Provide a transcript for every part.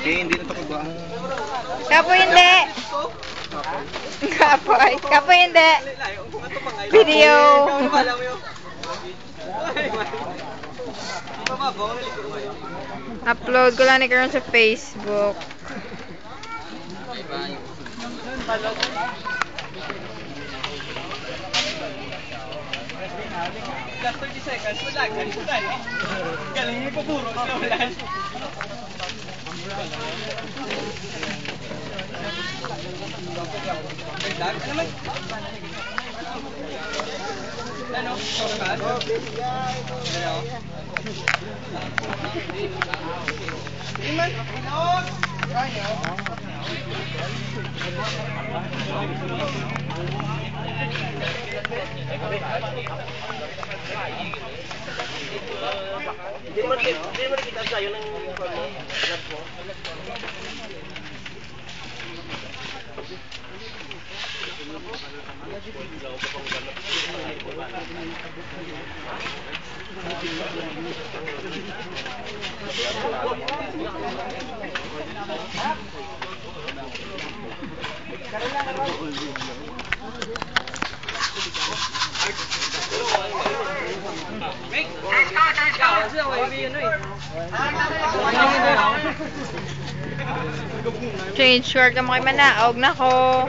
Hindi na ito kagwaan. Kapo hindi. Kapoy. Kapo hindi. Video. Upload ko lang ni Karon sa Facebook. Last 30 seconds, wala. Galing mo paburo sa ulan. Ano? Iman? Hindi mo nakita sa'yo ng anak mo. Change short ka mo kay manaog na ko.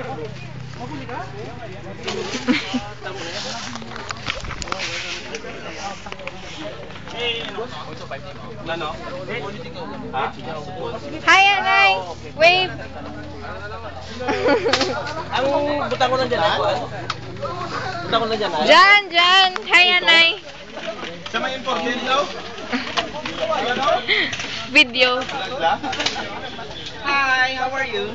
Hi, Anay! Wave! Ang butang ko lang dyan, butang ko lang dyan, Jan! Hi, Anay! Sa may important daw? Video. Hi, how are you?